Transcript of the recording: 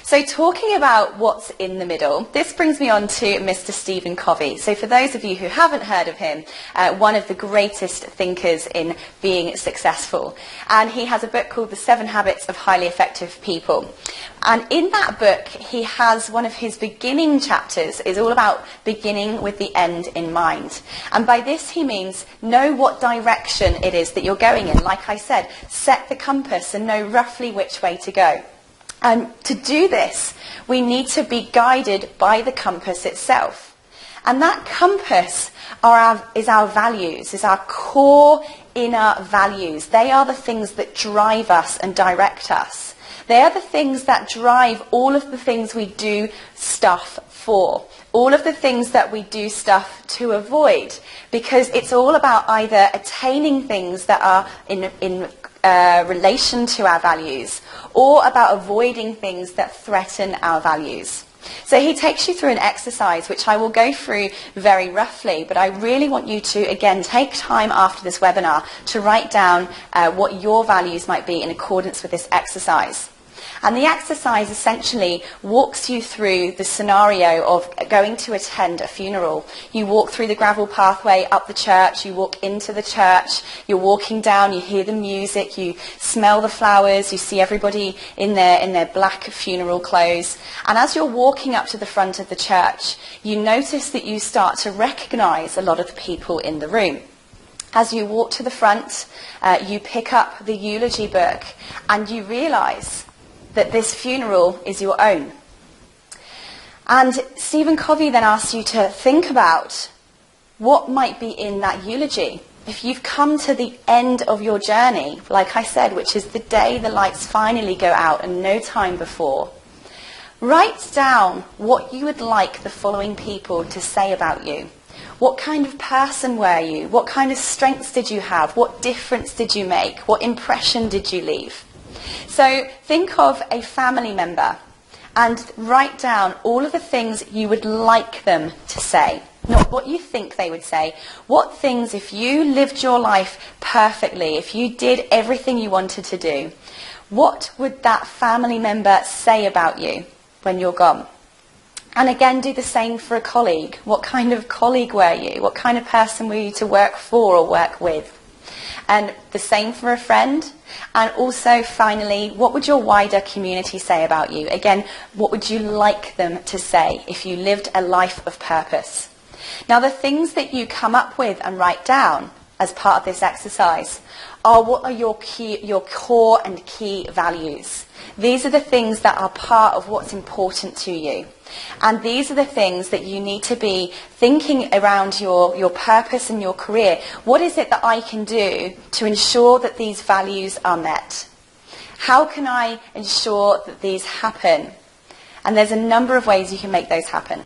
So talking about what's in the middle, this brings me on to Mr. Stephen Covey. So for those of you who haven't heard of him, one of the greatest thinkers in being successful. And he has a book called The 7 Habits of Highly Effective People. And in that book, he has one of his beginning chapters is all about beginning with the end in mind. And by this he means know what direction it is that you're going in. Like I said, set the compass and know roughly which way to go. And to do this, we need to be guided by the compass itself. And that compass is our values, is our core inner values. They are the things that drive us and direct us. They are the things that drive all of the things we do stuff for, all of the things that we do stuff to avoid, because it's all about either attaining things that are in relation to our values, or about avoiding things that threaten our values. So he takes you through an exercise which I will go through very roughly, but I really want you to, again, take time after this webinar to write down what your values might be in accordance with this exercise. And the exercise essentially walks you through the scenario of going to attend a funeral. You walk through the gravel pathway up the church, you walk into the church, you're walking down, you hear the music, you smell the flowers, you see everybody in their black funeral clothes. And as you're walking up to the front of the church, you notice that you start to recognize a lot of the people in the room. As you walk to the front, you pick up the eulogy book and you realize that this funeral is your own. And Stephen Covey then asks you to think about what might be in that eulogy. If you've come to the end of your journey, like I said, which is the day the lights finally go out and no time before, write down what you would like the following people to say about you. What kind of person were you? What kind of strengths did you have? What difference did you make? What impression did you leave? So think of a family member and write down all of the things you would like them to say. Not what you think they would say. What things, if you lived your life perfectly, if you did everything you wanted to do, what would that family member say about you when you're gone? And again, do the same for a colleague. What kind of colleague were you? What kind of person were you to work for or work with? And the same for a friend. And also, finally, what would your wider community say about you? Again, what would you like them to say if you lived a life of purpose? Now, the things that you come up with and write down as part of this exercise are what are your core and key values. These are the things that are part of what's important to you. And these are the things that you need to be thinking around your purpose and your career. What is it that I can do to ensure that these values are met? How can I ensure that these happen? And there's a number of ways you can make those happen.